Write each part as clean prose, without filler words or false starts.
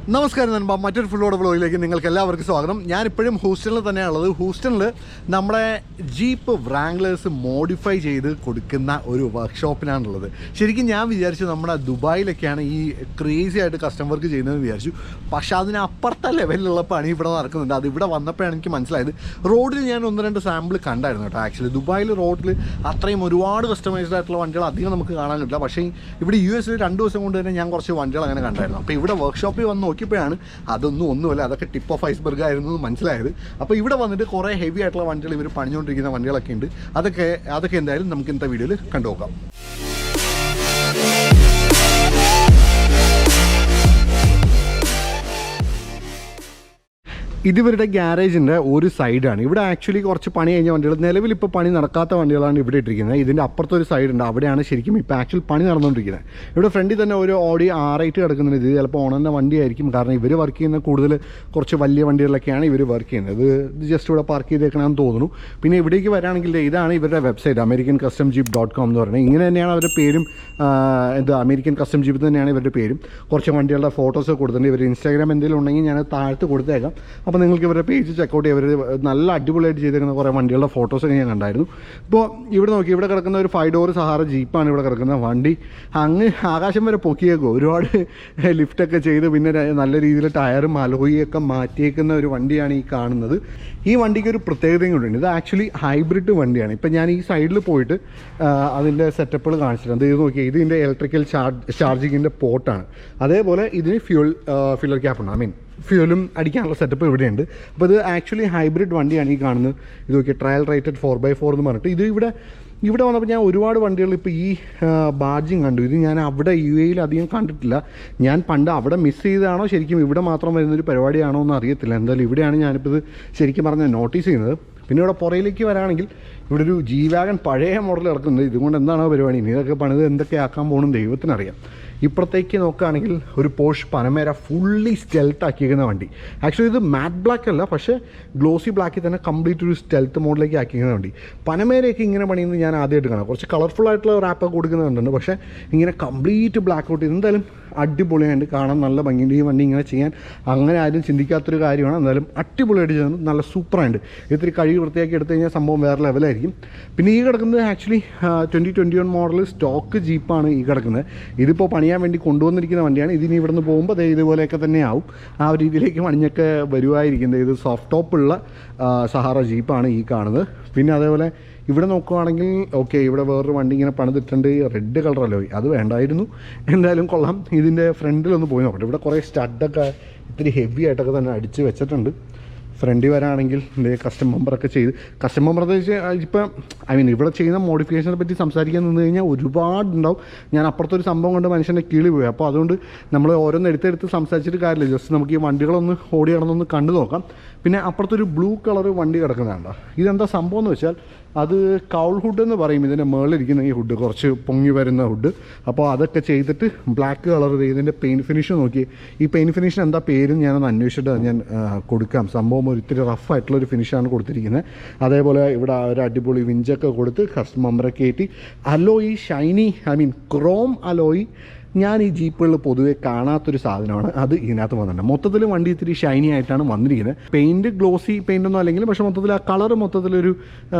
നമസ്കാരം നൻപ മറ്റൊരു ഫുള്ളോട് വ്ളോഗിലേക്ക് നിങ്ങൾക്ക് എല്ലാവർക്കും സ്വാഗതം. ഞാനിപ്പോഴും ഹൂസ്റ്റണിൽ തന്നെയാണുള്ളത്. ഹൂസ്റ്റണിൽ നമ്മുടെ ജീപ്പ് വ്രാംഗ്ലേഴ്സ് മോഡിഫൈ ചെയ്ത് കൊടുക്കുന്ന ഒരു വർക്ക്ഷോപ്പിലാണുള്ളത്. ശരിക്കും ഞാൻ വിചാരിച്ചു നമ്മുടെ ദുബായിലൊക്കെയാണ് ഈ ക്രേസി ആയിട്ട് കസ്റ്റം വർക്ക് ചെയ്യുന്നതെന്ന് വിചാരിച്ചു. പക്ഷേ അതിനപ്പുറത്തെ ലെവലിലുള്ള പണി ഇവിടെ നടക്കുന്നുണ്ട്. അത് ഇവിടെ വന്നപ്പോഴാണ് എനിക്ക് മനസ്സിലായത്. റോഡിൽ ഞാൻ 1-2 സാമ്പിൾ കണ്ടായിരുന്നു കേട്ടോ. ആക്ച്വലി ദുബായിൽ റോഡിൽ അത്രയും ഒരുപാട് കസ്റ്റമൈസ്ഡ് ആയിട്ടുള്ള വണ്ടികൾ അധികം നമുക്ക് കാണാൻ കിട്ടില്ല. പക്ഷേ ഇവിടെ US 2 ദിവസം കൊണ്ട് തന്നെ ഞാൻ കുറച്ച് വണ്ടികൾ അങ്ങനെ കണ്ടായിരുന്നു. അപ്പോൾ ഇവിടെ വർക്ക്ഷോപ്പിൽ വന്ന് നോക്കിയപ്പോഴാണ് ഒന്നുമല്ല, അതൊക്കെ ടിപ്പ് ഓഫ് ഐസ്ബർഗ് ആയിരുന്നു എന്ന് മനസ്സിലായത്. അപ്പോൾ ഇവിടെ വന്നിട്ട് കുറേ ഹെവി ആയിട്ടുള്ള വണ്ടികൾ ഇവർ പണിഞ്ഞുകൊണ്ടിരിക്കുന്ന വണ്ടികളൊക്കെ ഉണ്ട്. അതൊക്കെ എന്തായാലും നമുക്ക് ഇന്നത്തെ വീഡിയോയിൽ കണ്ടുനോക്കാം. ഇതിവരുടെ ഗ്യാരേജിൻ്റെ ഒരു സൈഡാണ്. ഇവിടെ ആക്ച്വലി കുറച്ച് പണി കഴിഞ്ഞ വണ്ടികൾ, നിലവിൽ ഇപ്പോൾ പണി നടക്കാത്ത വണ്ടികളാണ് ഇവിടെ ഇട്ടിരിക്കുന്നത്. ഇതിൻ്റെ അപ്പുറത്തൊരു സൈഡുണ്ട്, അവിടെയാണ് ശരിക്കും ഇപ്പോൾ ആക്ച്വൽ പണി നടന്നുകൊണ്ടിരിക്കുന്നത്. ഇവിടെ ഫ്രണ്ടിൽ തന്നെ ഒരു Audi R8 കിടക്കുന്നുണ്ട്. ഇത് ചിലപ്പോൾ ഓണറിൻ്റെ വണ്ടിയായിരിക്കും, കാരണം ഇവർ വർക്ക് ചെയ്യുന്ന കൂടുതൽ കുറച്ച് വലിയ വണ്ടികളിലൊക്കെയാണ് ഇവർ വർക്ക് ചെയ്യുന്നത്. ഇത് ജസ്റ്റ് ഇവിടെ പാർക്ക് ചെയ്തേക്കണമെന്ന് തോന്നുന്നു. പിന്നെ ഇവിടേക്ക് വരാണെങ്കിൽ ഇതാണ് ഇവരുടെ വെബ്സൈറ്റ്, americancustomjeep.com എന്ന് പറയുന്നത്. ഇങ്ങനെ തന്നെയാണ് അവരുടെ പേരും. അമേരിക്കൻ കസ്റ്റം ജീപ്പ് തന്നെയാണ് ഇവരുടെ പേരും. കുറച്ച് വണ്ടികളുടെ ഫോട്ടോസ് കൊടുത്തിട്ടുണ്ട്. ഇവർ ഇൻസ്റ്റാഗ്രാം എന്തെങ്കിലും ഉണ്ടെങ്കിൽ ഞാൻ താഴത്ത് കൊടുത്തേക്കാം. അപ്പോൾ നിങ്ങൾക്ക് ഇവരുടെ പേജ് ചെക്കൗട്ട് ചെയ്യാം. ഇവർ നല്ല അടിപൊളിയായിട്ട് ചെയ്തിരിക്കുന്ന കുറേ വണ്ടികളുടെ ഫോട്ടോസൊക്കെ ഞാൻ കണ്ടായിരുന്നു. ഇപ്പോൾ ഇവിടെ നോക്കി, ഇവിടെ കിടക്കുന്ന ഒരു 5 ഡോർ സഹാറ ജീപ്പാണ് ഇവിടെ കിടക്കുന്ന വണ്ടി. അങ്ങ് ആകാശം വരെ പൊക്കിയേക്കും. ഒരുപാട് ലിഫ്റ്റൊക്കെ ചെയ്ത് പിന്നെ നല്ല രീതിയിൽ ടയറും അലോയിയൊക്കെ മാറ്റിയേക്കുന്ന ഒരു വണ്ടിയാണ് ഈ കാണുന്നത്. ഈ വണ്ടിക്ക് ഒരു പ്രത്യേകതയും കൂടിയുണ്ട്. ഇത് ആക്ച്വലി ഹൈബ്രിഡ് വണ്ടിയാണ്. ഇപ്പം ഞാൻ ഈ സൈഡിൽ പോയിട്ട് അതിൻ്റെ സെറ്റപ്പുകൾ കാണിച്ചിട്ടുണ്ട്. ഇത് നോക്കിയാൽ ഇതിൻ്റെ ഇലക്ട്രിക്കൽ ചാർജിങ്ങിൻ്റെ പോർട്ടാണ്. അതേപോലെ ഇതിന് ഫില്ലർ ക്യാപ്പുണ്ട്. ഫ്യൂലും അടിക്കാനുള്ള സെറ്റപ്പ് ഇവിടെയുണ്ട്. അപ്പോൾ ഇത് ആക്ച്വലി ഹൈബ്രിഡ് വണ്ടിയാണ് ഈ കാണുന്നത്. ഇത് നോക്കിയാൽ ട്രയൽ റേറ്റഡ് 4x4 എന്ന് പറഞ്ഞിട്ട്. ഇത് ഇവിടെ വന്നപ്പോൾ ഞാൻ ഒരുപാട് വണ്ടികൾ ഇപ്പോൾ ഈ ബാഡ്ജിങ് കണ്ടു. ഇത് ഞാൻ അവിടെ UAE അധികം കണ്ടിട്ടില്ല. ഞാൻ പണ്ട് അവിടെ മിസ് ചെയ്തതാണോ ശരിക്കും ഇവിടെ മാത്രം വരുന്നൊരു പരിപാടിയാണോ എന്ന് അറിയത്തില്ല. എന്തായാലും ഇവിടെയാണ് ഞാനിപ്പോൾ ഇത് ശരിക്കും പറഞ്ഞാൽ നോട്ടീസ് ചെയ്യുന്നത്. പിന്നെ ഇവിടെ പുറയിലേക്ക് വരാണെങ്കിൽ ഇവിടെ ഒരു G-Wagon പഴയ മോഡൽ കിടക്കുന്നത്. ഇതുകൊണ്ട് എന്താണോ പരിപാടി? ഇതൊക്കെ പണിത് എന്തൊക്കെ ആക്കാൻ പോകണം ദൈവത്തിനറിയാം. ഇപ്പുറത്തേക്ക് നോക്കുകയാണെങ്കിൽ ഒരു പോഷ് പനമേര ഫുള്ളി സ്റ്റെൽത്ത് ആക്കിയിരിക്കുന്ന വണ്ടി. ആക്ച്വലി ഇത് മാറ്റ് ബ്ലാക്ക് അല്ല, പക്ഷേ ഗ്ലോസി ബ്ലാക്കിൽ തന്നെ കംപ്ലീറ്റ് ഒരു സ്റ്റെൽത്ത് മോഡലിലേക്ക് ആക്കിയിരിക്കുന്ന വണ്ടി. പനമേരയൊക്കെ ഇങ്ങനെ പണിയുന്നത് ഞാൻ ആദ്യമായിട്ട് കാണാം. കുറച്ച് കളർഫുൾ ആയിട്ടുള്ള റാപ്പൊക്കെ കൊടുക്കുന്നത് കണ്ടിട്ടുണ്ട്. പക്ഷേ ഇങ്ങനെ കംപ്ലീറ്റ് ബ്ലാക്ക് ഔട്ട് എന്തായാലും അടിപൊളിയായിട്ട് കാണാൻ നല്ല ഭംഗിയുണ്ട്. ഈ വണ്ടി ഇങ്ങനെ ചെയ്യാൻ അങ്ങനെ ആരും ചിന്തിക്കാത്തൊരു കാര്യമാണ്. എന്തായാലും അടിപൊളിയായിട്ട് ചെയ്യുന്നത്, നല്ല സൂപ്പറായിട്ട്. ഇത്തിരി കഴുകി വൃത്തിയാക്കി എടുത്തു കഴിഞ്ഞാൽ സംഭവം വേറെ ലെവലായിരിക്കും. പിന്നെ ഈ കിടക്കുന്നത് ആക്ച്വലി 2021 മോഡൽ സ്റ്റോക്ക് ജീപ്പാണ് ഈ കിടക്കുന്നത്. ഇതിപ്പോൾ പണിയാൻ വേണ്ടി കൊണ്ടുവന്നിരിക്കുന്ന വണ്ടിയാണ്. ഇതിന് ഇവിടെ നിന്ന് പോകുമ്പോൾ ഇതുപോലെയൊക്കെ തന്നെ ആവും. ആ ഒരു രീതിയിലേക്ക് പണിഞ്ഞൊക്കെ വരുമായിരിക്കുന്നത്. ഇത് സോഫ്റ്റ് ടോപ്പുള്ള സഹാറ ജീപ്പാണ് ഈ കാണുന്നത്. പിന്നെ അതേപോലെ ഇവിടെ നോക്കുകയാണെങ്കിൽ ഇവിടെ വേറൊരു വണ്ടി ഇങ്ങനെ പണിതിട്ടുണ്ട്. റെഡ് കളർ അലോയ്, അത് വേണ്ടായിരുന്നു. എന്തായാലും കൊള്ളാം. ഇതിൻ്റെ ഫ്രണ്ടിലൊന്ന് പോയി നോക്കട്ടെ. ഇവിടെ കുറേ സ്റ്റഡൊക്കെ ഇത്തിരി ഹെവി ആയിട്ടൊക്കെ തന്നെ അടിച്ച് വെച്ചിട്ടുണ്ട്. ഫ്രണ്ടിൽ വരാണെങ്കിൽ കസ്റ്റം മെമ്പറൊക്കെ ചെയ്ത്, കസ്റ്റം മെമ്പർ എന്ന് വെച്ചാൽ ഇപ്പം ഇവിടെ ചെയ്യുന്ന മോഡിഫിക്കേഷനെ പറ്റി സംസാരിക്കാൻ നിന്ന് കഴിഞ്ഞാൽ ഒരുപാടുണ്ടാവും. ഞാൻ അപ്പുറത്തൊരു സംഭവം കൊണ്ട് മനുഷ്യൻ്റെ കിളി പോയി. അപ്പോൾ അതുകൊണ്ട് നമ്മൾ ഓരോന്ന് എടുത്തെടുത്ത് സംസാരിച്ചിട്ട് കാര്യമില്ല. ജസ്റ്റ് നമുക്ക് ഈ വണ്ടികളൊന്ന് ഓടി കിടന്നൊന്ന് കണ്ടു നോക്കാം. പിന്നെ അപ്പുറത്തൊരു ബ്ലൂ കളർ വണ്ടി കിടക്കുന്നതാണ്. ഇതെന്താ സംഭവം എന്ന് വെച്ചാൽ അത് കൗൾ ഹുഡ് എന്ന് പറയും. ഇതിൻ്റെ മുകളിലിരിക്കുന്ന ഈ ഹുഡ് കുറച്ച് പൊങ്ങി വരുന്ന ഹുഡ്. അപ്പോൾ അതൊക്കെ ചെയ്തിട്ട് ബ്ലാക്ക് കളർ ഇതിൻ്റെ പെയിൻറ്റ് ഫിനിഷ് നോക്കി. ഈ പെയിൻറ്റ് ഫിനിഷിന് എന്താ പേരും ഞാനൊന്ന് അന്വേഷിച്ചിട്ട് ഞാൻ കൊടുക്കാം. സംഭവം ഒരിത്തിരി റഫായിട്ടുള്ളൊരു ഫിനിഷാണ് കൊടുത്തിരിക്കുന്നത്. അതേപോലെ ഇവിടെ ഒരു അടിപൊളി വിഞ്ചൊക്കെ കൊടുത്ത് കസ്റ്റം മെമ്പറെ കയറ്റി അലോയി ഷൈനി ക്രോം അലോയി. ഞാൻ ഈ ജീപ്പുകളിൽ പൊതുവെ കാണാത്തൊരു സാധനമാണ്. അത് ഇതിനകത്ത് വന്നിട്ടുണ്ട്. മൊത്തത്തിൽ വണ്ടി ഇത്തിരി ഷൈനി ആയിട്ടാണ് വന്നിരിക്കുന്നത്. പെയിൻറ്റ് ഗ്ലോസി പെയിൻ്റൊന്നും അല്ലെങ്കിൽ, പക്ഷേ മൊത്തത്തിൽ ആ കളർ മൊത്തത്തിലൊരു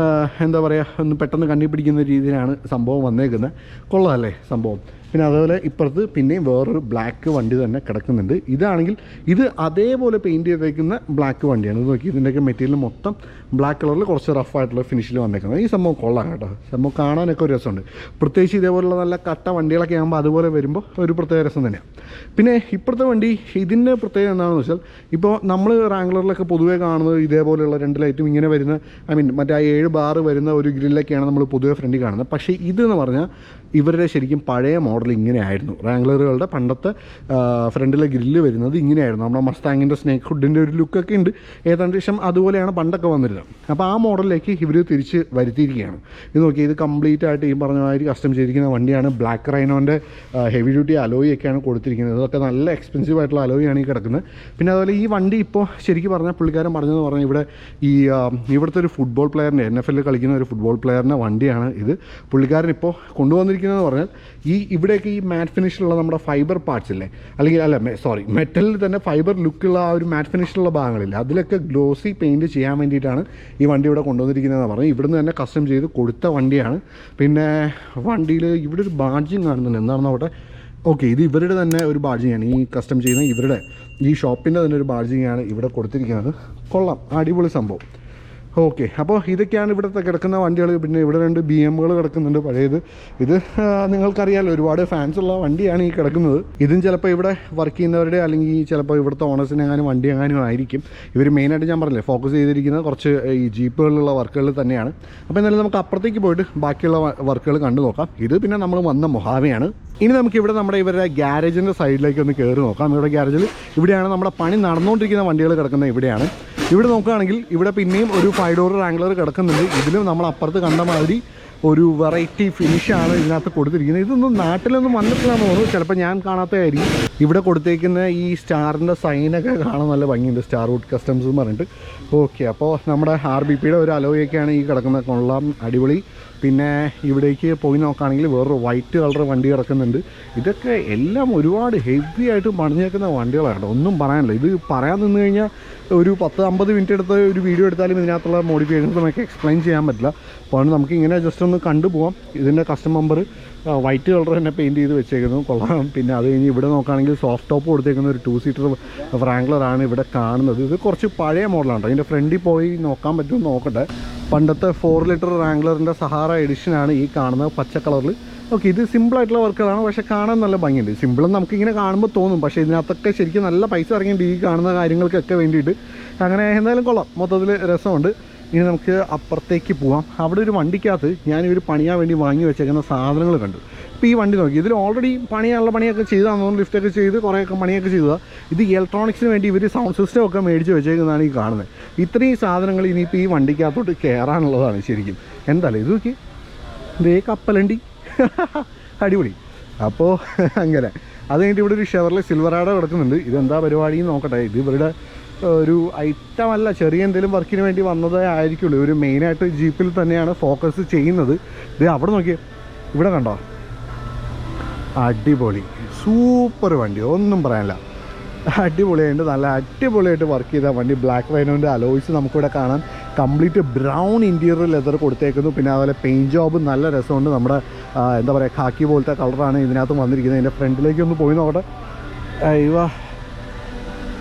എന്താ പറയുക, ഒന്ന് പെട്ടെന്ന് കണ്ടുപിടിക്കുന്ന രീതിയിലാണ് സംഭവം വന്നേക്കുന്നത്. കൊള്ളാമല്ലേ സംഭവം? പിന്നെ അതേപോലെ ഇപ്പുറത്ത് പിന്നെയും വേറൊരു ബ്ലാക്ക് വണ്ടി തന്നെ കിടക്കുന്നുണ്ട്. ഇതാണെങ്കിൽ ഇത് അതേപോലെ പെയിൻറ്റ് ചെയ്തേക്കുന്ന ബ്ലാക്ക് വണ്ടിയാണ്. ഇത് നോക്കി, ഇതിൻ്റെയൊക്കെ മെറ്റീരിയൽ മൊത്തം ബ്ലാക്ക് കളറിൽ കുറച്ച് റഫായിട്ടുള്ള ഫിനിഷിൽ വന്നേക്കുന്നത്. ഈ സംഭവം കൊള്ളാം കേട്ടോ. സംഭവം കാണാനൊക്കെ ഒരു രസമുണ്ട്. പ്രത്യേകിച്ച് ഇതേപോലുള്ള നല്ല കട്ട വണ്ടികളൊക്കെ ആകുമ്പോൾ അതുപോലെ വരുമ്പോൾ ഒരു പ്രത്യേക രസം തന്നെയാണ്. പിന്നെ ഇപ്പുറത്തെ വണ്ടി ഇതിൻ്റെ പ്രത്യേകത എന്താണെന്ന് വെച്ചാൽ, ഇപ്പോൾ നമ്മൾ റാംഗ്ലറിലൊക്കെ പൊതുവേ കാണുന്നത് ഇതേപോലെയുള്ള 2 ലൈറ്റും ഇങ്ങനെ വരുന്ന മറ്റേ 7 ബാർ വരുന്ന ഒരു ഗ്രില്ലൊക്കെയാണ് നമ്മൾ പൊതുവേ ഫ്രണ്ടിൽ കാണുന്നത്. പക്ഷേ ഇതെന്ന് പറഞ്ഞാൽ ഇവരുടെ ശരിക്കും പഴയ മോഡൽ ഇങ്ങനെയായിരുന്നു. റാംഗ്ലറുകളുടെ പണ്ടത്തെ ഫ്രണ്ടിലെ ഗ്രില്ല് വരുന്നത് ഇങ്ങനെയായിരുന്നു. നമ്മുടെ മസ്താങ്ങിൻ്റെ സ്നേക്ക് ഹുഡിൻ്റെ ഒരു ലുക്കൊക്കെ ഉണ്ട്. ഏതാണ്ട് ശേഷം അതുപോലെയാണ് പണ്ടൊക്കെ വന്നിരുന്നത്. അപ്പോൾ ആ മോഡലിലേക്ക് ഇവർ തിരിച്ച് വരുത്തിയിരിക്കുകയാണ്. ഇത് നോക്കി, ഇത് കംപ്ലീറ്റ് ആയിട്ട് ഈ പറഞ്ഞ മാതിരി കസ്റ്റം ചെയ്തിരിക്കുന്ന വണ്ടിയാണ്. ബ്ലാക്ക് റൈനോൻ്റെ ഹെവി ഡ്യൂട്ടി അലോയൊക്കെയാണ് കൊടുത്തിരിക്കുന്നത്. ഇതൊക്കെ നല്ല എക്സ്പെൻസീവ് ആയിട്ടുള്ള അലോയാണ് ഈ കിടക്കുന്നത്. പിന്നെ അതുപോലെ ഈ വണ്ടി ഇപ്പോൾ ശരിക്കും പറഞ്ഞാൽ പുള്ളിക്കാരൻ പറഞ്ഞതെന്ന് പറഞ്ഞാൽ ഇവിടുത്തെ ഒരു ഫുട്ബോൾ പ്ലെയറിൻ്റെ NFL കളിക്കുന്ന ഒരു ഫുട്ബോൾ പ്ലെയറിൻ്റെ വണ്ടിയാണ് ഇത്. പുള്ളിക്കാരൻ ഇപ്പോൾ കൊണ്ടുവന്നിരിക്കുന്നതെന്ന് പറഞ്ഞാൽ ഇവിടെ ഇവിടേക്ക് ഈ മാറ്റ് ഫിനിഷിലുള്ള നമ്മുടെ ഫൈബർ പാർട്സ് ഇല്ലേ, അല്ലെങ്കിൽ അല്ല മെറ്റലിൽ തന്നെ ഫൈബർ ലുക്കുള്ള ആ ഒരു മാറ്റ് ഫിനിഷിലുള്ള ഭാഗങ്ങളില്ല, അതിലൊക്കെ ഗ്ലോസി പെയിൻറ്റ് ചെയ്യാൻ വേണ്ടിയിട്ടാണ് ഈ വണ്ടി ഇവിടെ കൊണ്ടുവന്നിരിക്കുന്നതെന്ന് പറഞ്ഞു. ഇവിടുന്ന് തന്നെ കസ്റ്റം ചെയ്ത് കൊടുത്ത വണ്ടിയാണ്. പിന്നെ വണ്ടിയിൽ ഇവിടെ ഒരു ബാഡ്ജിങ് കാണുന്നുണ്ട്, എന്താണെന്ന് അവിടെ. ഓക്കെ, ഇത് ഇവരുടെ തന്നെ ഒരു ബാഡ്ജിങ്ങാണ്, ഈ കസ്റ്റം ചെയ്യുന്ന ഇവരുടെ ഈ ഷോപ്പിൻ്റെ തന്നെ ഒരു ബാഡ്ജിങ്ങാണ് ഇവിടെ കൊടുത്തിരിക്കുന്നത്. കൊള്ളാം, അടിപൊളി സംഭവം. ഓക്കെ, അപ്പോൾ ഇതൊക്കെയാണ് ഇവിടുത്തെ കിടക്കുന്ന വണ്ടികൾ. പിന്നെ ഇവിടെ 2 BMകൾ കിടക്കുന്നുണ്ട് പഴയത്. ഇത് നിങ്ങൾക്കറിയാമല്ലോ, ഒരുപാട് ഫാൻസുള്ള വണ്ടിയാണ് ഈ കിടക്കുന്നത്. ഇതും ചിലപ്പോൾ ഇവിടെ വർക്ക് ചെയ്യുന്നവരുടെ അല്ലെങ്കിൽ ചിലപ്പോൾ ഇവിടുത്തെ ഓണേഴ്സിന് എങ്ങാനും വണ്ടി എങ്ങാനും ആയിരിക്കും. ഇവർ മെയിനായിട്ട് ഞാൻ പറഞ്ഞില്ലേ ഫോക്കസ് ചെയ്തിരിക്കുന്നത് കുറച്ച് ഈ ജീപ്പുകളിലുള്ള വർക്കുകൾ തന്നെയാണ്. അപ്പോൾ എന്നാലും നമുക്ക് അപ്പുറത്തേക്ക് പോയിട്ട് ബാക്കിയുള്ള വർക്കുകൾ കണ്ടു നോക്കാം. ഇത് പിന്നെ നമ്മൾ വന്ന മൊഹാവയാണ്. ഇനി നമുക്കിവിടെ നമ്മുടെ ഇവരുടെ ഗ്യാരേജിൻ്റെ സൈഡിലേക്ക് ഒന്ന് കയറി നോക്കാം. ഇവിടെ ഗ്യാരേജിൽ ഇവിടെയാണ് നമ്മുടെ പണി നടന്നുകൊണ്ടിരിക്കുന്ന വണ്ടികൾ കിടക്കുന്നത്. ഇവിടെയാണ്. ഇവിടെ നോക്കുകയാണെങ്കിൽ ഇവിടെ പിന്നെയും ഒരു 5 ഡോർ റാംഗ്ലർ കിടക്കുന്നുണ്ട്. ഇതിലും നമ്മൾ അപ്പുറത്ത് കണ്ട മാതിരി ഒരു വെറൈറ്റി ഫിനിഷാണ് ഇതിനകത്ത് കൊടുത്തിരിക്കുന്നത്. ഇതൊന്നും നാട്ടിലൊന്നും വന്നിട്ടില്ലാന്ന് തോന്നുന്നു, ചിലപ്പോൾ ഞാൻ കാണാത്തതായിരിക്കും. ഇവിടെ കൊടുത്തേക്കുന്ന ഈ സ്റ്റാറിൻ്റെ സൈനൊക്കെ കാണാൻ നല്ല ഭംഗിയുണ്ട്, സ്റ്റാർ വുഡ് കസ്റ്റംസ് എന്ന് പറഞ്ഞിട്ട്. ഓക്കെ, അപ്പോൾ നമ്മുടെ RBPയുടെ ഒരു അലോയൊക്കെയാണ് ഈ കിടക്കുന്നത്. കൊള്ളാം, അടിപൊളി. പിന്നെ ഇവിടേക്ക് പോയി നോക്കുകയാണെങ്കിൽ വേറൊരു വൈറ്റ് കളർ വണ്ടി കിടക്കുന്നുണ്ട്. ഇതൊക്കെ എല്ലാം ഒരുപാട് ഹെവി ആയിട്ട് പണിഞ്ഞേക്കുന്ന വണ്ടികളാണ്, ഒന്നും പറയാനില്ല. ഇത് പറയാൻ നിന്ന് കഴിഞ്ഞാൽ ഒരു 10-50 മിനിറ്റ് എടുത്ത് ഒരു വീഡിയോ എടുത്താലും ഇതിനകത്തുള്ള മോഡിഫിക്കേഷൻസ് നമുക്ക് എക്സ്പ്ലെയിൻ ചെയ്യാൻ പറ്റില്ല. അപ്പോൾ നമുക്കിങ്ങനെ ജസ്റ്റ് ഒന്ന് കണ്ടുപോകാം. ഇതിൻ്റെ കസ്റ്റം നമ്പർ വൈറ്റ് കളർ തന്നെ പെയിൻറ്റ് ചെയ്ത് വെച്ചേക്കുന്നു, കൊള്ളാം. പിന്നെ അത് കഴിഞ്ഞ് ഇവിടെ നോക്കുകയാണെങ്കിൽ സോഫ്റ്റ് ടോപ്പ് കൊടുത്തേക്കുന്ന ഒരു 2 സീറ്റർ റാംഗ്ലറാണ് ഇവിടെ കാണുന്നത്. ഇത് കുറച്ച് പഴയ മോഡലാണ്. അതിൻ്റെ ഫ്രണ്ടിൽ പോയി നോക്കാൻ പറ്റുമെന്ന് നോക്കട്ടെ. പണ്ടത്തെ 4 ലിറ്റർ റാംഗ്ലറിൻ്റെ സഹാറ എഡിഷനാണ് ഈ കാണുന്നത്, പച്ച കളറിൽ. ഓക്കെ, ഇത് സിമ്പിളായിട്ടുള്ള വർക്കുകളാണ്, പക്ഷേ കാണാൻ നല്ല ഭംഗിയുണ്ട്. സിമ്പിളെന്ന് നമുക്കിങ്ങനെ കാണുമ്പോൾ തോന്നും, പക്ഷേ ഇതിനകത്തൊക്കെ ശരിക്കും നല്ല പൈസ ഇറങ്ങിയിട്ട് ഈ കാണുന്ന കാര്യങ്ങൾക്കൊക്കെ വേണ്ടിയിട്ട്. അങ്ങനെ എന്തായാലും കൊള്ളാം, മൊത്തത്തിൽ രസമുണ്ട്. ഇനി നമുക്ക് അപ്പുറത്തേക്ക് പോവാം. അവിടെ ഒരു വണ്ടിക്കകത്ത് ഞാനിവർ പണിയാൻ വേണ്ടി വാങ്ങി വെച്ചേക്കുന്ന സാധനങ്ങൾ കണ്ടു. ഇപ്പോൾ ഈ വണ്ടി നോക്കി, ഇതിൽ ഓൾറെഡി പണിയാനുള്ള പണിയൊക്കെ ചെയ്താന്ന് തോന്നുന്നു, ലിഫ്റ്റൊക്കെ ചെയ്ത് കുറേയൊക്കെ പണിയൊക്കെ ചെയ്തതാണ്. ഇത് ഇലക്ട്രോണിക്സിന് വേണ്ടി ഇവർ സൗണ്ട് സിസ്റ്റം ഒക്കെ മേടിച്ച് വെച്ചേക്കുന്നതാണ് ഈ കാണുന്നത്. ഇത്രയും സാധനങ്ങൾ ഇനിയിപ്പോൾ ഈ വണ്ടിക്കകത്തോട്ട് കയറാനുള്ളതാണ് ശരിക്കും. എന്തായാലും ഇത് നോക്കി, ഇതേ കപ്പലണ്ടി അടിപൊളി. അപ്പോൾ അങ്ങനെ അത് കഴിഞ്ഞിട്ട് ഇവിടെ ഒരു ഷെവർലെ സിൽവറാഡോ കിടക്കുന്നുണ്ട്. ഇതെന്താ പരിപാടി നോക്കട്ടെ. ഇത് ഇവരുടെ ഒരു ഐറ്റമല്ല, ചെറിയ എന്തെങ്കിലും വർക്കിന് വേണ്ടി വന്നതേ ആയിരിക്കുള്ളൂ. ഒരു മെയിനായിട്ട് ജീപ്പിൽ തന്നെയാണ് ഫോക്കസ് ചെയ്യുന്നത്. ഇത് അവിടെ നോക്കിയേ, ഇവിടെ കണ്ടോ, അടിപൊളി സൂപ്പർ വണ്ടി, ഒന്നും പറയാനില്ല. അടിപൊളിയായിട്ട് നല്ല അടിപൊളിയായിട്ട് വർക്ക് ചെയ്ത വണ്ടി. ബ്ലാക്ക് വൈനോൻ്റെ അലോയ്സ് നമുക്കിവിടെ കാണാൻ. കംപ്ലീറ്റ് ബ്രൗൺ ഇൻറ്റീരിയർ ലെതർ കൊടുത്തേക്കുന്നു. പിന്നെ അതുപോലെ പെയിൻറ്റ് ജോബ് നല്ല രസമുണ്ട്. നമ്മുടെ എന്താ പറയുക, ഖാക്കി പോലത്തെ കളറാണ് ഇതിനകത്ത് വന്നിരിക്കുന്നത്. ഇതിൻ്റെ ഫ്രണ്ടിലേക്ക് ഒന്ന് പോയി നോക്കട്ടെ. അയ്യോ,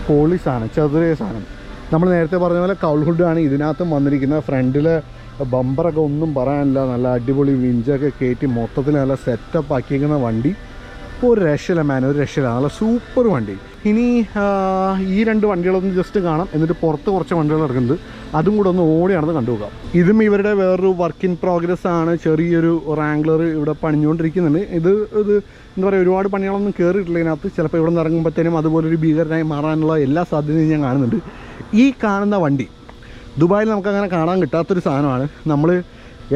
പോളി സാധനം, ചെറിയ സാധനം. നമ്മൾ നേരത്തെ പറഞ്ഞ പോലെ കൗൾ ഹുഡാണ് ഇതിനകത്തും വന്നിരിക്കുന്നത്. ഫ്രണ്ടിലെ ബമ്പറൊക്കെ ഒന്നും പറയാനില്ല, നല്ല അടിപൊളി വിഞ്ചൊക്കെ കയറ്റി മൊത്തത്തിൽ നല്ല സെറ്റപ്പ് ആക്കിയിരിക്കുന്ന വണ്ടി. ഒരു രക്ഷയില്ല മാൻ, ഒരു രക്ഷയില്ല, നല്ല സൂപ്പർ വണ്ടി. ഇനി ഈ 2 വണ്ടികളൊന്ന് ജസ്റ്റ് കാണാം, എന്നിട്ട് പുറത്ത് കുറച്ച് വണ്ടികൾ ഇറങ്ങുന്നത്, അതും കൂടെ ഒന്ന് ഓടിയാണെന്ന് കണ്ടുപോകാം. ഇതും ഇവരുടെ വേറൊരു വർക്ക് ഇൻ പ്രോഗ്രസ് ആണ്. ചെറിയൊരു റാംഗ്ലർ ഇവിടെ പണിഞ്ഞുകൊണ്ടിരിക്കുന്നുണ്ട്. ഇത് എന്താ പറയുക, ഒരുപാട് പണികളൊന്നും കയറിയിട്ടില്ല ഇതിനകത്ത്. ചിലപ്പോൾ ഇവിടെ നിന്ന് ഇറങ്ങുമ്പോഴത്തേനും അതുപോലൊരു ഭീകരനായി മാറാനുള്ള എല്ലാ സാധ്യതയും ഞാൻ കാണുന്നുണ്ട്. ഈ കാണുന്ന വണ്ടി ദുബായിൽ നമുക്കങ്ങനെ കാണാൻ കിട്ടാത്തൊരു സാധനമാണ്. നമ്മൾ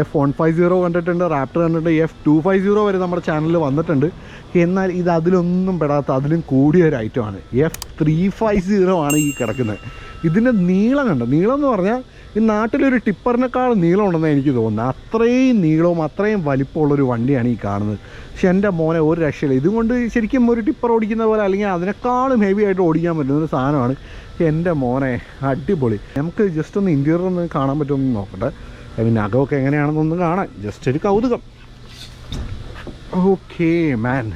F150 കണ്ടിട്ടുണ്ട്, റാപ്റ്റർ കണ്ടിട്ടുണ്ട്, F250 വരെ നമ്മുടെ ചാനലിൽ വന്നിട്ടുണ്ട്. എന്നാൽ ഇത് അതിലൊന്നും പെടാത്ത, അതിലും കൂടിയൊരു ഐറ്റമാണ്. F350 ആണ് ഈ കിടക്കുന്നത്. ഇതിൻ്റെ നീളം കണ്ടോ, നീളം എന്ന് പറഞ്ഞാൽ ഈ നാട്ടിലൊരു ടിപ്പറിനേക്കാൾ നീളം ഉണ്ടെന്ന് എനിക്ക് തോന്നുന്നത്. അത്രയും നീളവും അത്രയും വലിപ്പമുള്ളൊരു വണ്ടിയാണ് ഈ കാണുന്നത്. പക്ഷെ എൻ്റെ മോനെ ഒരു രക്ഷയില്ല. ഇതുകൊണ്ട് ശരിക്കും ഒരു ടിപ്പർ ഓടിക്കുന്ന പോലെ അല്ലെങ്കിൽ അതിനേക്കാളും ഹെവി ആയിട്ട് ഓടിക്കാൻ പറ്റുന്നൊരു സാധനമാണ്. എൻ്റെ മോനെ അടിപൊളി. നമുക്ക് ജസ്റ്റ് ഒന്ന് ഇൻറ്റീരിയർ ഒന്ന് കാണാൻ പറ്റുമെന്ന് നോക്കട്ടെ. പിന്നെ അകമൊക്കെ എങ്ങനെയാണെന്നൊന്ന് കാണാൻ ജസ്റ്റ് ഒരു കൗതുകം. ഓക്കേ മാൻ,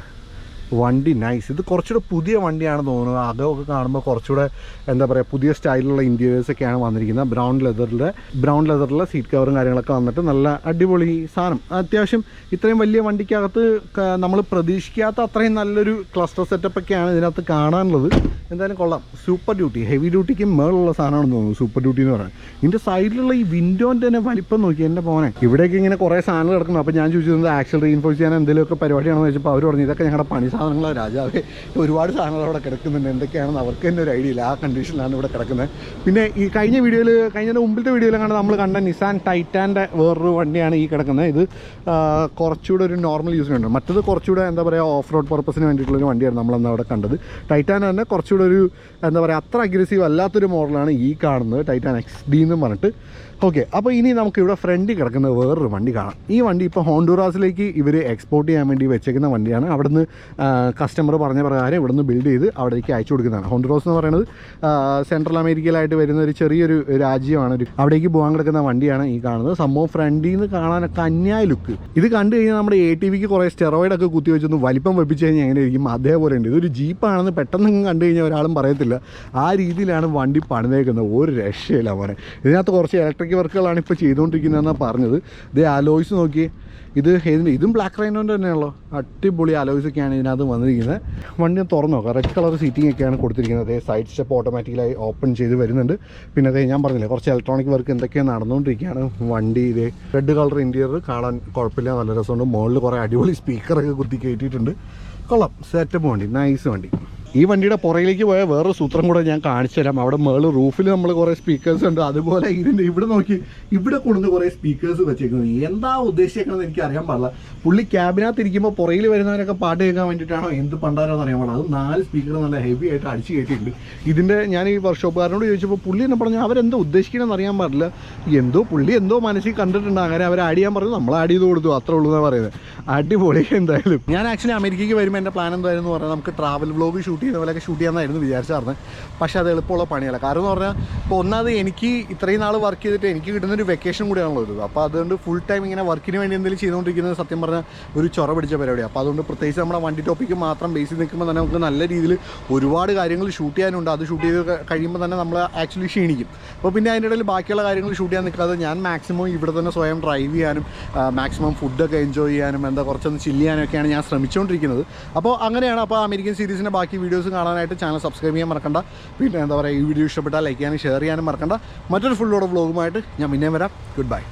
വണ്ടി നൈസ്. ഇത് കുറച്ചുകൂടെ പുതിയ വണ്ടിയാണെന്ന് തോന്നുന്നു. അകമൊക്കെ കാണുമ്പോൾ കുറച്ചുകൂടെ എന്താ പറയുക, പുതിയ സ്റ്റൈലിലുള്ള ഇൻറ്റീരിയേഴ്സൊക്കെയാണ് വന്നിരിക്കുന്നത്. ബ്രൗൺ ലെതറിലെ സീറ്റ് കവറും കാര്യങ്ങളൊക്കെ വന്നിട്ട് നല്ല അടിപൊളി സാധനം. അത്യാവശ്യം ഇത്രയും വലിയ വണ്ടിക്കകത്ത് നമ്മൾ പ്രതീക്ഷിക്കാത്ത അത്രയും നല്ലൊരു ക്ലസ്റ്റർ സെറ്റപ്പൊക്കെയാണ് ഇതിനകത്ത് കാണാനുള്ളത്. എന്തായാലും കൊള്ളാം. സൂപ്പർ ഡ്യൂട്ടി, ഹെവി ഡ്യൂട്ടിക്ക് മേളുള്ള സാധനമാണെന്ന് തോന്നുന്നു സൂപ്പർ ഡ്യൂട്ടി എന്ന് പറയുന്നത്. ഇതിൻ്റെ സൈഡിലുള്ള ഈ വിൻഡോൻ്റെ തന്നെ വലിപ്പം നോക്കി എൻ്റെ പോനെ. ഇവിടേക്ക് ഇങ്ങനെ കുറേ സാധനങ്ങൾ കിടക്കുന്നു. അപ്പോൾ ഞാൻ ചോദിച്ചത് ആക്ച്വൽ റീഇൻഫോഴ്സ് ചെയ്യാൻ എന്തെങ്കിലുമൊക്കെ പരിപാടിയാണെന്ന് വെച്ചപ്പോൾ അവർ പറഞ്ഞു ഇതൊക്കെ ഞങ്ങളുടെ പണി സാധനങ്ങളോ രാജാവേ, ഒരുപാട് സാധനങ്ങൾ അവിടെ കിടക്കുന്നുണ്ട്. എന്തൊക്കെയാണെന്ന് അവർക്ക് തന്നെ ഒരു ഐഡിയ ഇല്ല. ആ കണ്ടീഷനിലാണ് ഇവിടെ കിടക്കുന്നത്. പിന്നെ ഈ കഴിഞ്ഞ മുമ്പിലത്തെ വീഡിയോയിലും നമ്മൾ കണ്ട നിസാൻ ടൈറ്റാൻ്റെ വേറൊരു വണ്ടിയാണ് ഈ കിടക്കുന്നത്. ഇത് കുറച്ചുകൂടെ ഒരു നോർമൽ യൂസിന് വേണ്ടി, മറ്റത് കുറച്ചുകൂടെ എന്താ പറയുക ഓഫ് റോഡ് പർപ്പസിന് വേണ്ടിയിട്ടുള്ളൊരു വണ്ടിയാണ് നമ്മളന്ന് അവിടെ കണ്ടത്. ടൈറ്റാൻ തന്നെ കുറച്ചുകൂടെ ഒരു എന്താ പറയുക അത്ര അഗ്രസീവ് അല്ലാത്തൊരു മോഡലാണ് ഈ കാണുന്നത്, ടൈറ്റാൻ XD എന്നും പറഞ്ഞിട്ട്. ഓക്കെ, അപ്പോൾ ഇനി നമുക്ക് ഇവിടെ ഫ്രണ്ടിൽ കിടക്കുന്ന വേറൊരു വണ്ടി കാണാം. ഈ വണ്ടി ഇപ്പോൾ ഹോണ്ടുറാസിലേക്ക് ഇവർ എക്സ്പോർട്ട് ചെയ്യാൻ വേണ്ടി വെച്ചേക്കുന്ന വണ്ടിയാണ്. അവിടുന്ന് കസ്റ്റമർ പറഞ്ഞ പ്രകാരം ഇവിടുന്ന് ബിൽഡ് ചെയ്ത് അവിടേക്ക് അയച്ചു കൊടുക്കുന്നതാണ്. ഹോണ്ടുറാസ് എന്ന് പറയുന്നത് സെൻട്രൽ അമേരിക്കയിലായിട്ട് വരുന്ന ഒരു ചെറിയൊരു രാജ്യമാണ്. അവിടേക്ക് പോകാൻ കിടക്കുന്ന വണ്ടിയാണ് ഈ കാണുന്നത്. സംഭവം ഫ്രണ്ടിൽ നിന്ന് കാണാനൊക്കെ അന്യായ ലുക്ക്. ഇത് കണ്ടു കഴിഞ്ഞാൽ നമ്മുടെ ATVക്ക് കുറേ സ്റ്റെറോയിഡൊക്കെ കുത്തി വെച്ചൊന്ന് വലിപ്പം വെപ്പിച്ച് കഴിഞ്ഞാൽ എങ്ങനെ ഇരിക്കും അതേപോലെ ഉണ്ട്. ഇതൊരു ജീപ്പാണെന്ന് പെട്ടെന്ന് കണ്ടു കഴിഞ്ഞാൽ ഒരാളും പറയത്തില്ല. ആ രീതിയിലാണ് വണ്ടി പണിതേക്കുന്നത്. ഒരു രക്ഷയില്ല മോനെ. ഇതിനകത്ത് കുറച്ച് ഇലക്ട്രിക് വർക്കുകളാണ് ഇപ്പോൾ ചെയ്തുകൊണ്ടിരിക്കുന്നതെന്നാണ് പറഞ്ഞത്. ഇത് അലോയ്സ് നോക്കി, ഇതും ബ്ലാക്ക് റൈനോൻ്റെ തന്നെയാണല്ലോ. അടിപൊളി അലോയ്സൊക്കെയാണ് ഇതിനകത്ത് വന്നിരിക്കുന്നത്. വണ്ടി തുറന്നു നോക്കാം. റെഡ് കളർ സീറ്റിംഗ് ഒക്കെയാണ് കൊടുത്തിരിക്കുന്നത്. സൈഡ് സ്റ്റെപ്പ് ഓട്ടോമാറ്റിക്കലായി ഓപ്പൺ ചെയ്ത് വരുന്നുണ്ട്. പിന്നെ അതേ ഞാൻ പറഞ്ഞില്ലേ കുറച്ച് ഇലക്ട്രോണിക് വർക്ക് എന്തൊക്കെയാണ് നടന്നുകൊണ്ടിരിക്കുകയാണ്. വണ്ടി ഇതേ റെഡ് കളർ ഇൻറ്റീരിയർ കാണാൻ കുഴപ്പമില്ല, നല്ല രസമുണ്ട്. മുകളിൽ കുറേ അടിപൊളി സ്പീക്കറൊക്കെ കുത്തി കയറ്റിയിട്ടുണ്ട്. കൊള്ളാം, സെറ്റപ്പ് വണ്ടി, നൈസ് വണ്ടി. ഈ വണ്ടിയുടെ പുറകിലേക്ക് പോയ വേറൊരു സൂത്രം കൂടെ ഞാൻ കാണിച്ചു തരാം. അവിടെ മേളിൽ റൂഫിൽ നമ്മൾ കുറേ സ്പീക്കേഴ്സ് ഉണ്ട്. അതുപോലെ ഇതിൻ്റെ ഇവിടെ നോക്കി, ഇവിടെ കൊണ്ടുവന്ന് കുറേ സ്പീക്കേഴ്സ് വെച്ചേക്കുന്നത്. എന്താ ഉദ്ദേശിക്കുന്നത് എനിക്ക് അറിയാൻ പാടില്ല. പുള്ളി ക്യാബിനകത്ത് ഇരിക്കുമ്പോൾ പുറകിൽ വരുന്നവരൊക്കെ പാട്ട് കേൾക്കാൻ വേണ്ടിയിട്ടാണോ എന്ത് പണ്ടാരോന്ന് അറിയാൻ പാടില്ല. അത് 4 സ്പീക്കർ നല്ല ഹെവി ആയിട്ട് അടിച്ച് കയറ്റിയിട്ടുണ്ട്. ഇതിൻ്റെ ഞാൻ ഈ വർക്ക്ഷോപ്പുകാരനോട് ചോദിച്ചപ്പോൾ പുള്ളി എന്നെ പറഞ്ഞു അവരെന്തോ ഉദ്ദേശിക്കണമെന്ന് അറിയാൻ പാടില്ല. പുള്ളി എന്തോ മനസ്സിൽ കണ്ടിട്ടുണ്ട്. അങ്ങനെ അവർ ആഡ് ചെയ്യാൻ പറഞ്ഞു, നമ്മൾ ആഡ് ചെയ്ത് കൊടുത്തു, അത്രേ ഉള്ളൂ എന്നാണ് പറയുന്നത്. അടിപൊളി. എന്തായാലും ഞാൻ ആക്ച്വലി അമേരിക്കയ്ക്ക് വരുമ്പോൾ എൻ്റെ പ്ലാൻ എന്തായിരുന്നു പറഞ്ഞാൽ നമുക്ക് ട്രാവൽ വ്ലോഗ് ഷൂട്ട് ചെയ്യുന്ന പോലെയൊക്കെ ഷൂട്ട് ചെയ്യാമെന്നായിരുന്നു വിചാരിച്ചായിരുന്നു. പക്ഷേ അത് എളുപ്പമുള്ള പണിയല്ല. കാരണം എന്ന് പറഞ്ഞാൽ ഇപ്പോൾ ഒന്നാമത് എനിക്ക് ഇത്രയും നാൾ വർക്ക് ചെയ്തിട്ട് എനിക്ക് കിട്ടുന്നൊരു വെക്കേഷൻ കൂടിയാണല്ലോ ഇത്. അപ്പോൾ അതുകൊണ്ട് ഫുൾ ടൈം ഇങ്ങനെ വർക്കിന് വേണ്ടി എന്തെങ്കിലും ചെയ്തുകൊണ്ടിരിക്കുന്നത് സത്യം പറഞ്ഞാൽ ഒരു ചൊറ പിടിച്ച പരിപാടിയാണ്. അപ്പോൾ അതുകൊണ്ട് പ്രത്യേകിച്ച് നമ്മുടെ വണ്ടി ടോപ്പിക്ക് മാത്രം ബേസിൽ നിൽക്കുമ്പോൾ തന്നെ നമുക്ക് നല്ല രീതിയിൽ ഒരുപാട് കാര്യങ്ങൾ ഷൂട്ട് ചെയ്യാനുണ്ട്. അത് ഷൂട്ട് ചെയ്ത് കഴിയുമ്പോൾ തന്നെ നമ്മൾ ആക്ച്വലി ക്ഷീണിക്കും. അപ്പോൾ പിന്നെ അതിൻ്റെ ഇടയിൽ ബാക്കിയുള്ള കാര്യങ്ങൾ ഷൂട്ട് ചെയ്യാൻ നിൽക്കാതെ ഞാൻ മാക്സിമം ഇവിടെ തന്നെ സ്വയം ഡ്രൈവ് ചെയ്യാനും മാക്സിമം ഫുഡൊക്കെ എൻജോയ് ചെയ്യാനും കുറച്ചൊന്ന് ചില്ല് ചെയ്യാനൊക്കെയാണ് ഞാൻ ശ്രമിച്ചുകൊണ്ടിരിക്കുന്നത്. അപ്പോൾ അങ്ങനെയാണ്. അപ്പോൾ അമേരിക്കൻ സീരീസിൻ്റെ ബാക്കി വീഡിയോസ് കാണാനായിട്ട് ചാനൽ സബ്സ്ക്രൈബ് ചെയ്യാൻ മറക്കണ്ട. പിന്നെ ഈ വീഡിയോ ഇഷ്ടപ്പെട്ടാൽ ലൈക്ക് ചെയ്യാനും ഷെയർ ചെയ്യാനും മറക്കണ്ട. മറ്റൊരു ഫുൾ ലോഡ് വ്ലോഗുമായിട്ട് ഞാൻ പിന്നെയും വരാം. Good bye.